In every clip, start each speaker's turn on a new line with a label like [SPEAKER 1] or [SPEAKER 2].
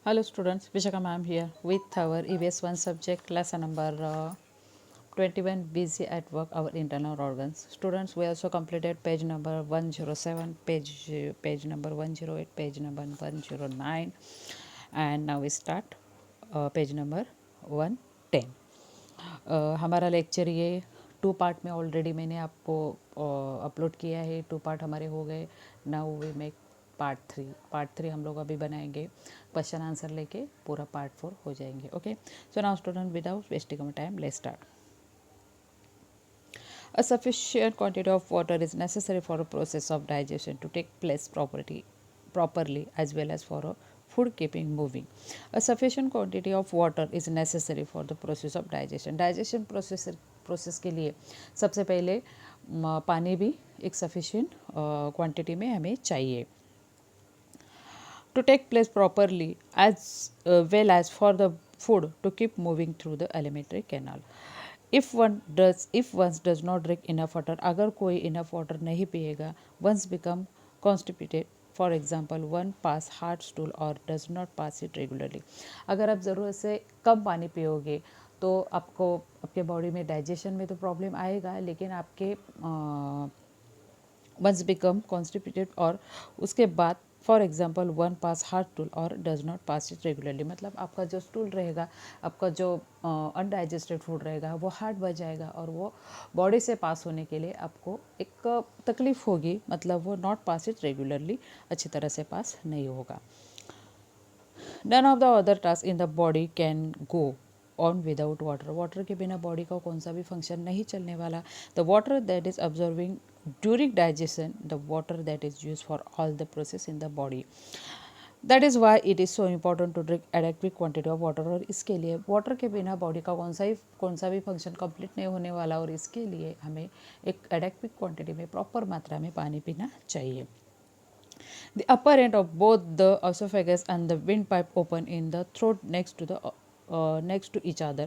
[SPEAKER 1] Hello students, Vishaka ma'am here with our EVS 1 subject lesson number 21 busy at work our internal organs. Students, we also completed page number 107, page number 108, page number 109 and now we start page number 110. हमारा lecture ये 2 part में already मैंने आपको upload किया है. 2 part हमारे हो गए. नाउ वी मेक पार्ट 3 हम लोग अभी बनाएंगे. क्वेश्चन आंसर लेके पूरा पार्ट 4 हो जाएंगे. Okay, so now student without wasting our time let's start. A sufficient quantity of water is necessary for a process of digestion to take place properly as well as for a food keeping moving. A sufficient quantity of water is necessary for the process of digestion. Digestion process के लिए सबसे पहले पानी भी एक sufficient quantity में हमें चाहिए. To take place properly as well as for the food to keep moving through the alimentary canal. If one does not drink enough water, अगर कोई enough water नहीं पिएगा, once become constipated. For example one pass hard stool और does not pass it regularly. अगर आप ज़रूरत से कम पानी पियोगे तो आपको आपके बॉडी में डाइजेशन में तो प्रॉब्लम आएगा, लेकिन आपके वंस बिकम कॉन्स्टिपेटेड और उसके बाद for example one pass hard stool और does not pass it regularly, मतलब आपका जो स्टूल रहेगा, आपका जो अनडाइजेस्टेड फूड रहेगा वो हार्ड बच जाएगा और वो बॉडी से पास होने के लिए आपको एक तकलीफ होगी, मतलब वो नॉट पास इट रेगुलरली, अच्छी तरह से पास नहीं होगा. None of the other task in the body can go on without water. Water के बिना बॉडी का कौन सा भी फंक्शन नहीं चलने वाला. The water that is observing during digestion, the water that is use for all the process in the body. That is why it is so important to drink adequate quantity of water. और इसके लिए water के बिना body का कौन सा भी function complete नहीं होने वाला, और इसके लिए हमें एक एडेक्विक क्वांटिटी में प्रॉपर मात्रा में पानी पीना चाहिए. The upper end of both the esophagus and the windpipe open in the throat next to each other.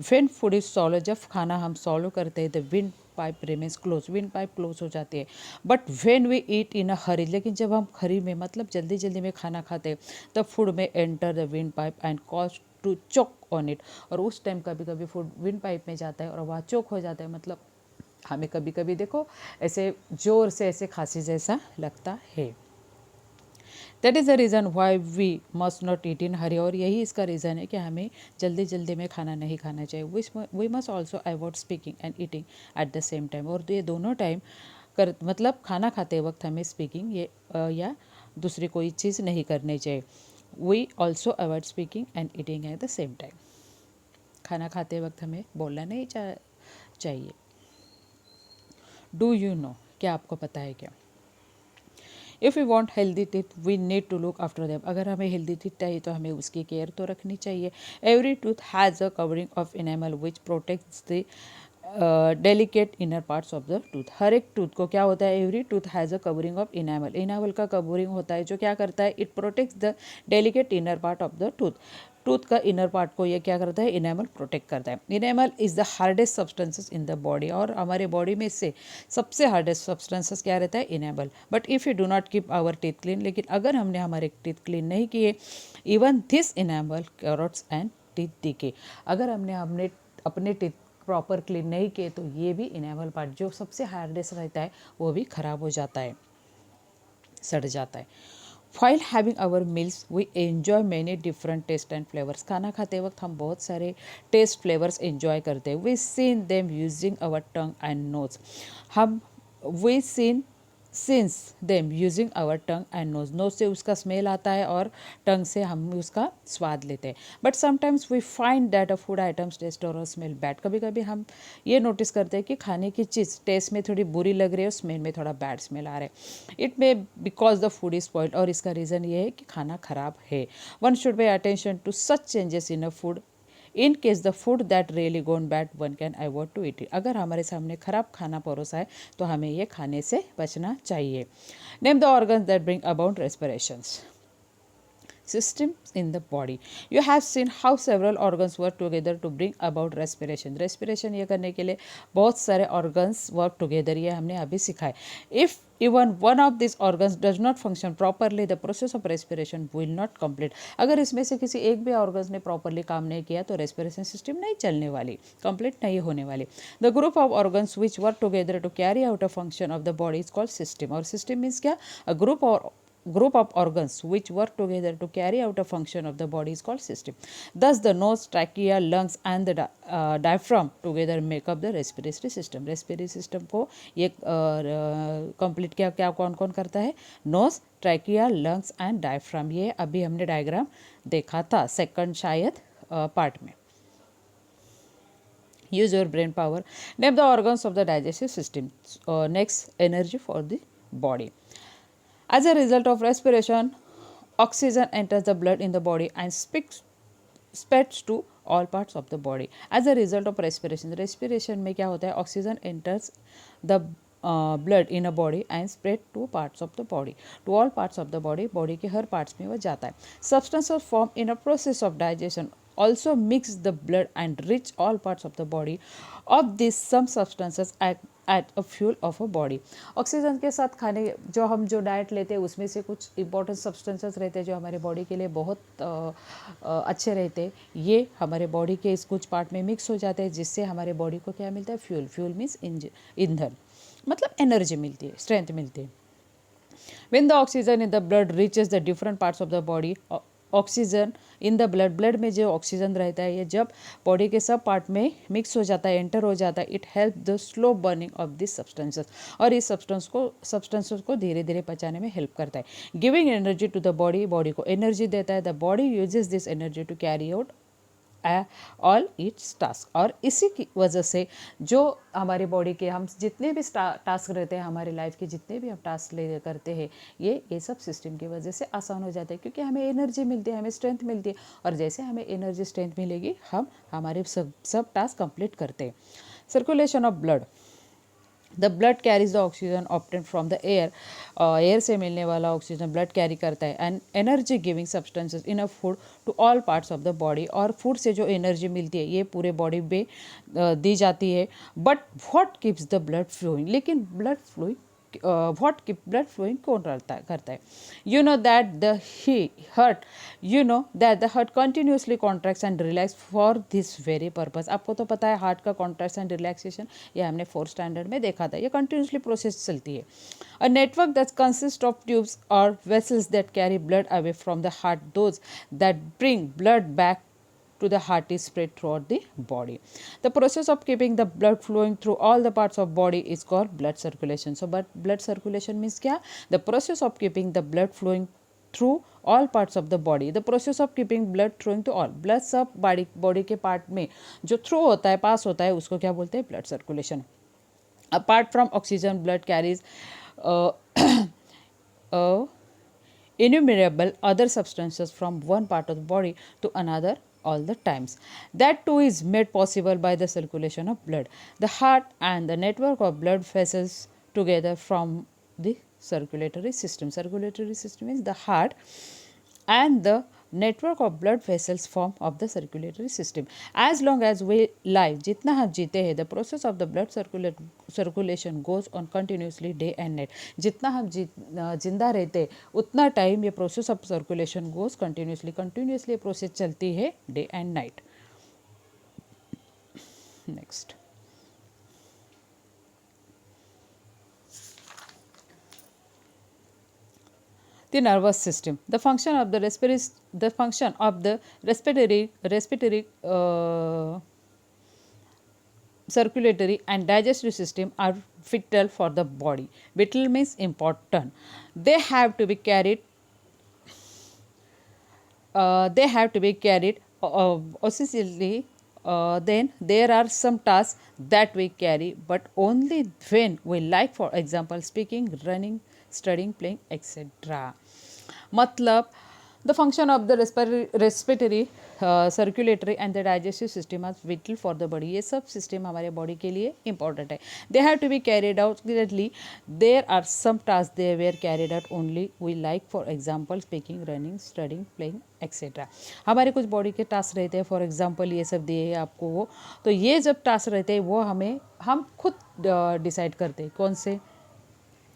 [SPEAKER 1] When food is swallowed, जब खाना हम swallow करते हैं, the windpipe remains closed. windpipe close हो जाती है. But when we eat in a hurry, लेकिन जब हम हरी में मतलब जल्दी जल्दी में खाना खाते हैं, तब food में enter the windpipe and cause to choke on it. और उस टाइम कभी कभी फूड विंड पाइप में जाता है और वहाँ चोक हो जाता है, मतलब हमें कभी कभी देखो ऐसे जोर से ऐसे खांसी जैसा लगता है. That is the reason why we must not eat in hurry. और यही इसका रीज़न है कि हमें जल्दी जल्दी में खाना नहीं खाना चाहिए. We must also avoid speaking and eating at the same time. और ये दोनों टाइम मतलब खाना खाते वक्त हमें स्पीकिंग या दूसरी कोई चीज़ नहीं करनी चाहिए. We also avoid speaking and eating at the same time. खाना खाते वक्त हमें बोलना नहीं चाहिए. डू यू नो, क्या आपको पता है क्या? If you want healthy teeth we need to look after them. अगर हमें हेल्दी टीथ चाहिए तो हमें उसकी केयर तो रखनी चाहिए. Every tooth has a covering of enamel which protects the delicate inner parts of the tooth. हर एक टूथ को क्या होता है, every tooth has a covering of enamel. Enamel का कवरिंग होता है जो क्या करता है, it protects the delicate inner part of the tooth. Tooth का इनर पार्ट को ये क्या करता है, इनेमल प्रोटेक्ट करता है. Enamel is the hardest substances in the body. और हमारे बॉडी में से सबसे हार्डेस्ट सब्सटेंसेस क्या रहता है, enamel. But if you do not keep our teeth clean, लेकिन अगर हमने हमारे टीथ क्लीन नहीं किए, even this enamel corrodes and teeth decay. अगर हमने अपने टीथ प्रॉपर क्लीन नहीं किए तो ये भी इनेमल पार्ट जो सबसे हार्डेस्ट रहता है वो भी खराब हो जाता है, सड़ जाता है. While having our meals, we enjoy many different taste and flavors. खाना खाते वक्त हम बहुत सारे टेस्ट फ्लेवर्स enjoy करते हैं. We seen them using our tongue and nose. हम we since them using our tongue and nose. nose से उसका स्मेल आता है और टंग से हम उसका स्वाद लेते हैं. But sometimes we find that a food items taste और स्मेल बैड. कभी कभी हम ये नोटिस करते हैं कि खाने की चीज़ टेस्ट में थोड़ी बुरी लग रही है और स्मेल में थोड़ा बैड स्मेल आ रहा है. It may because the food is spoiled. और इसका रीज़न ये है कि खाना खराब है. One should pay attention to such changes in a food. In case the food that really gone bad one can avoid to eat it. अगर हमारे सामने खराब खाना परोसा है तो हमें ये खाने से बचना चाहिए. Name the organs that bring about respirations. systems in the body. You have seen how several organs work together to bring about respiration ये करने के लिए बहुत सारे organs work together, ये हमने अभी सीखा है. If even one of these organs does not function properly, the process of respiration will not complete. अगर इसमें से किसी एक भी organs ने properly काम नहीं किया तो respiration system नहीं चलने वाली, complete नहीं होने वाली. The group of organs which work together to carry out a function of the body is called system. और system means क्या? A group of organs which work together to carry out a function of the body is called system. Thus the nose, trachea, lungs and the diaphragm together make up the respiratory system. Respiratory system को ये complete क्या कौन कौन करता है? Nose, trachea, lungs and diaphragm. ये अभी हमने डायग्राम देखा था सेकंड शायद पार्ट में. Use your brain power. Name the organs of the digestive system. Next, energy for the body. As a result of respiration, oxygen enters the blood in the body and spreads to all parts of the body. As a result of respiration में क्या होता है? Oxygen enters the blood in a body and spread to parts of the body. To all parts of the body, body के हर parts में वो जाता है. Substances formed in a process of digestion also mix the blood and reach all parts of the body. Of these, some substances act at a fuel of a body. Oxygen के साथ खाने जो diet लेते हैं उसमें से कुछ important substances रहते हैं जो हमारे बॉडी के लिए बहुत अच्छे रहते हैं. ये हमारे बॉडी के इस कुछ पार्ट में मिक्स हो जाते हैं जिससे हमारे बॉडी को क्या मिलता है? फ्यूल मीन्स ईंधन, मतलब एनर्जी मिलती है, स्ट्रेंथ मिलती है. When the oxygen in the blood reaches the different parts of the body, oxygen in the blood में जो ऑक्सीजन रहता है ये जब बॉडी के सब पार्ट में मिक्स हो जाता है, एंटर हो जाता है, it help the slow burning of this substances. और इस सब्सटेंसेस को धीरे धीरे पचाने में हेल्प करता है. Giving energy to the body को एनर्जी देता है. The body uses this energy to carry out all its task. और इसी की वजह से जो हमारी बॉडी के हम जितने भी टास्क रहते हैं हमारी लाइफ के जितने भी हम टास्क ले करते हैं ये सब सिस्टम की वजह से आसान हो जाता है क्योंकि हमें एनर्जी मिलती है, हमें स्ट्रेंथ मिलती है. और जैसे हमें एनर्जी स्ट्रेंथ मिलेगी हम हमारे सब टास्क कंप्लीट करते हैं. Circulation of blood. The blood carries the oxygen obtain from the air. Air से मिलने वाला ऑक्सीजन ब्लड कैरी करता है. And energy giving substances in a food to all parts of the body. और food से जो एनर्जी मिलती है ये पूरे बॉडी में दी जाती है. But what keeps the blood flowing. लेकिन blood flowing what keep blood flowing कौन करता है? You know that the heart continuously contracts and relax for this very purpose. आपको तो पता है हार्ट का कॉन्ट्रैक्ट्स एंड रिलैक्सेशन ये हमने 4th स्टैंडर्ड में देखा था. ये कंटिन्यूसली प्रोसेस चलती है. A network that consist of tubes और vessels that carry blood away from the heart, those that bring blood back to the heart is spread throughout the body. The process of keeping the blood flowing through all the parts of body is called blood circulation. So but blood circulation means क्या? The process of keeping the blood flowing through all parts of the body. The process of keeping blood flowing to all. blood सब body के part में जो through होता है, पास होता है, उसको क्या बोलते हैं? blood circulation. Apart from oxygen, blood carries innumerable other substances from one part of the body to another all the times. That too is made possible by the circulation of blood. The heart and the network of blood vessels together from the circulatory system. Circulatory system means the heart and the network of blood vessels form of the circulatory system. As long as we live, जितना हम जीते हैं, the process of the blood circulation goes on continuously day and night. जितना हम जिंदा रहते उतना time ये process of circulation goes continuously process चलती है day and night. Next. The nervous system. The function of the respiratory, circulatory and digestive system are vital for the body. Vital means important. They have to be carried obsessively. Then there are some tasks that we carry, but only when we like, for example, speaking, running, studying, playing, etc. मतलब The function of the respiratory, circulatory and the digestive system are vital for the body. ये सब system हमारे body के लिए important है. They have to be carried out clearly. There are some tasks they were carried out only. We like for example speaking, running, studying, playing, etcetera. हमारे कुछ body के task रहते हैं, फॉर एग्जांपल ये सब दिए हैं आपको वो, तो ये जब टास्क रहते हैं वो हम खुद डिसाइड करते हैं कौन से,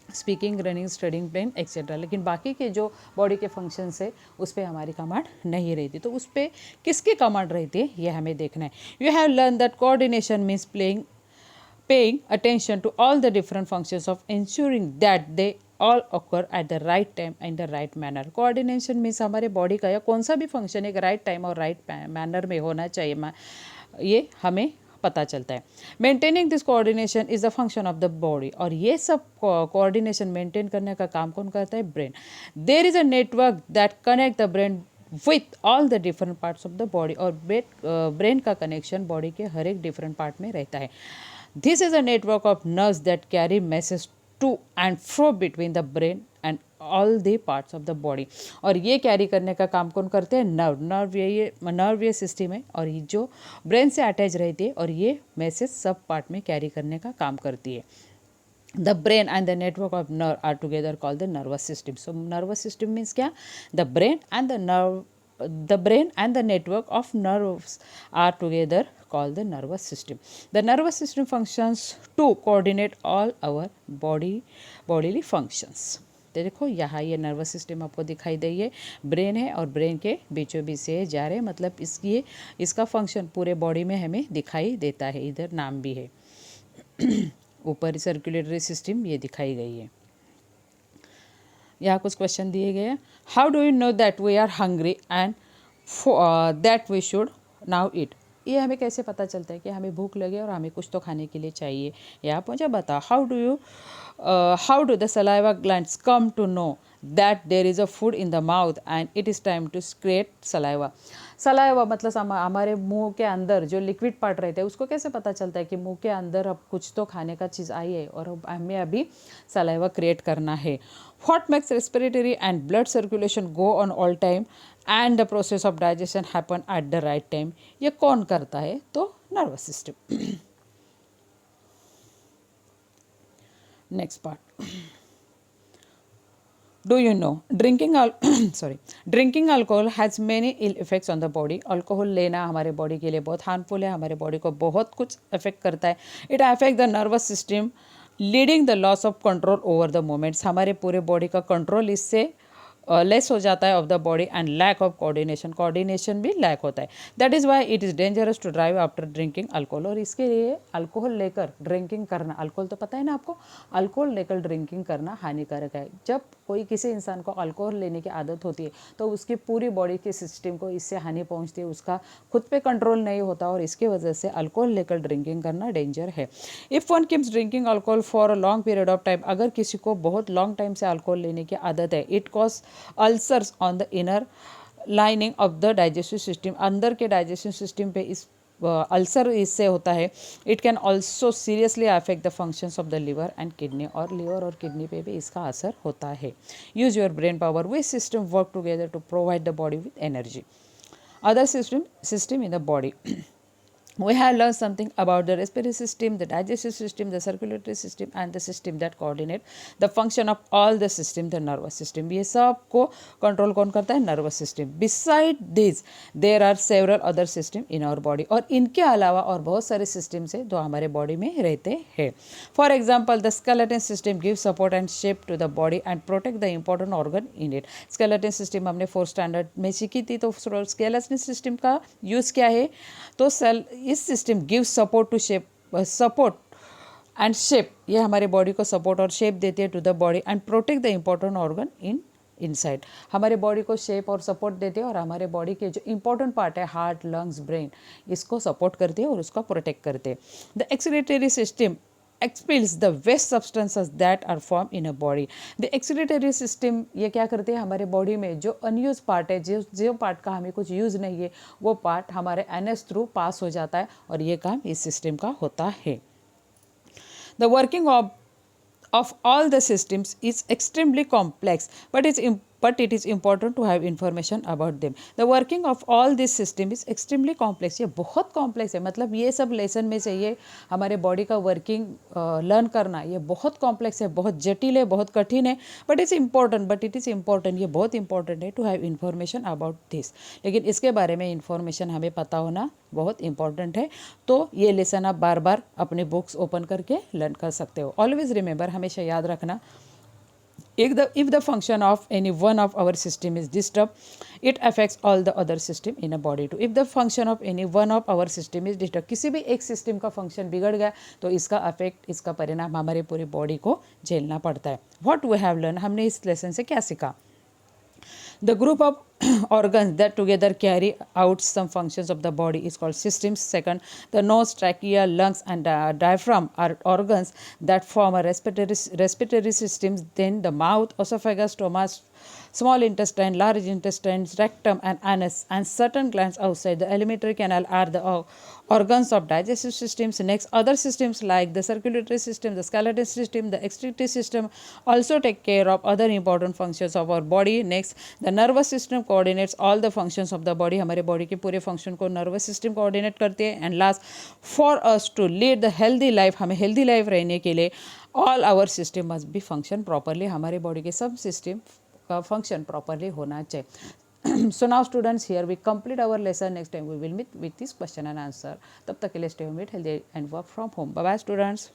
[SPEAKER 1] speaking, running, studying, playing etcetera. लेकिन बाकी के जो बॉडी के फंक्शंस है उस पर हमारी कमांड नहीं रहती. तो उस पर किसकी कमांड रहती है ये हमें देखना है. You have learn that coordination means paying attention to all the different functions of ensuring that they all occur at the right time and the right manner. Coordination means हमारे बॉडी का या कौन सा भी फंक्शन एक right time और right manner में होना चाहिए, ये हमें पता चलता है. Maintaining this coordination is the function of the body. और ये सब कोऑर्डिनेशन मेंटेन करने का काम कौन करता है? Brain. There is a network that connect the brain with all the different parts of the body. और ब्रेन का कनेक्शन बॉडी के हर एक डिफरेंट पार्ट में रहता है. This is a network of nerves that carry messages to and fro between the brain and all the parts of the body. और ये कैरी करने का काम कौन करते हैं? नर्व ये सिस्टम है और ये जो ब्रेन से अटैच रहती है और ये मैसेज सब पार्ट में कैरी करने का काम करती है. The brain and the network of nerve are together called the nervous system. So nervous system means क्या? The brain and the network of nerves are together called the nervous system. The nervous system functions to coordinate all our bodily functions. देखो यहाँ ये nervous system आपको दिखाई दे, ये brain है और brain के बीचों बीच से जा रहे, मतलब इसका फंक्शन पूरे बॉडी में हमें दिखाई देता है. इधर नाम भी है. ऊपर सर्कुलेटरी सिस्टम ये दिखाई गई है. यहाँ कुछ क्वेश्चन दिए गए हैं. How do you know that we are hungry and that we should now eat. ये हमें कैसे पता चलता है कि हमें भूख लगे और हमें कुछ तो खाने के लिए चाहिए. या आप मुझे बताओ, how do the saliva glands come to know that there is a food in the mouth and it is time to create saliva. Saliva मतलब हमारे मुंह के अंदर जो लिक्विड पार्ट रहता है उसको कैसे पता चलता है कि मुंह के अंदर अब कुछ तो खाने का चीज़ आई है और हमें अभी सलाइवा क्रिएट करना है. What makes respiratory and blood circulation go on all time and the process of digestion happen at the right time? ये कौन करता है? तो nervous system. Next part. Do you know drinking alcohol has many ill effects on the body. Alcohol लेना हमारे body के लिए बहुत हार्मफुल है, हमारे बॉडी को बहुत कुछ अफेक्ट करता है. It affect the nervous system leading the loss of control over the moments. हमारे पूरे बॉडी का कंट्रोल इससे लेस हो जाता है of the body and lack of coordination भी लैक होता है. That is why it is dangerous to drive after drinking alcohol. और इसके लिए अल्कोहल लेकर ड्रिंकिंग करना, अल्कोहल तो पता है ना आपको, अल्कोहल लेकर ड्रिंकिंग करना हानिकारक है. जब कोई किसी इंसान को अल्कोहल लेने की आदत होती है तो उसकी पूरी बॉडी के सिस्टम को इससे हानि पहुंचती है, उसका खुद पे कंट्रोल नहीं होता और इसकी वजह से अल्कोहल लेकर ड्रिंकिंग करना डेंजर है. If one keeps drinking alcohol for a long period of time, अगर किसी को बहुत लॉन्ग टाइम से अल्कोहल लेने की आदत है, it cause ulcers on the inner lining of the digestive system. अंदर के डाइजेस्टिव सिस्टम पे इस अल्सर इससे होता है. It can also seriously affect the functions of the liver and kidney. और लिवर और किडनी पे भी इसका असर होता है. Use your brain power. We system work together to provide the body with energy. Other system in the body. We have learned something about the respiratory system, the digestive system, the circulatory system and the system that coordinate the function of all the system, the nervous system. ये सब को control कौन करता है? Nervous system. Beside this there are several other system in our body. और इनके अलावा और बहुत सारे सिस्टम्स है जो हमारे बॉडी में रहते हैं. For example the skeleton system give support and shape to the body and protect the important organ in it. Skeleton system हमने 4th स्टैंडर्ड में सीखी थी. तो स्केलेटन सिस्टम का यूज़ क्या है? तो इस system give support to shape, support and shape, ये हमारे बॉडी को सपोर्ट और शेप देते हैं to the body and protect the important organ inside. हमारे बॉडी को शेप और सपोर्ट देते हैं और हमारे बॉडी के जो इंपॉर्टेंट पार्ट है हार्ट, लंग्स, ब्रेन, इसको सपोर्ट करते हैं और उसको प्रोटेक्ट करते हैं. The excretory system expels the waste substances that are formed in a body. The excretory system ये क्या करते हैं? हमारे बॉडी में जो अनयूज पार्ट है, जो पार्ट का हमें कुछ यूज़ नहीं है, वो पार्ट हमारे एनएस थ्रू पास हो जाता है और ये काम इस सिस्टम का होता है. The working of all the systems is extremely complex, but its but it is important to have information about them. The working of all this system is extremely complex. ये बहुत कॉम्प्लेक्स है, मतलब ये सब lesson में से ये हमारे बॉडी का वर्किंग लर्न करना ये बहुत कॉम्प्लेक्स है, बहुत जटिल है, बहुत कठिन है, बट इट्स इम्पॉर्टेंट, ये बहुत इंपॉर्टेंट है to have information about this. लेकिन इसके बारे में इंफॉर्मेशन हमें पता होना बहुत इंपॉर्टेंट है। तो ये लेसन आप बार बार अपने बुक्स ओपन करके लर्न कर सकते हो। ऑलवेज रिमेंबर, हमेशा याद रखना, if the function of any one of our system is disturbed, it affects all the other system in a body too. If the function of any one of our system is disturbed, किसी भी एक system का function बिगड़ गया तो इसका affect, इसका परिणाम हमारे पूरी बॉडी को झेलना पड़ता है। व्हाट वी हैव लर्न, हमने इस लेसन से क्या सीखा? The group of organs that together carry out some functions of the body is called systems. Second, the nose, trachea, lungs, and diaphragm are organs that form a respiratory systems. Then the mouth, esophagus, stomach, small intestine, large intestine, rectum, and anus, and certain glands outside the alimentary canal are the organs of digestive systems. Next, other systems like the circulatory system, the skeletal system, the excretory system also take care of other important functions of our body. Next, the nervous system coordinates all the functions of the body. हमारे body के पूरे function को nervous system coordinate करते हैं। And last, for us to lead the healthy life, हमें healthy life रहने के लिए all our system must be function properly, हमारे बॉडी के सब सिस्टम का फंक्शन प्रॉपरली होना चाहिए। So now students, here we complete our lesson. Next time we will meet with this question and answer. तब तक के लिए stay home, eat healthy and work from home. Bye bye students.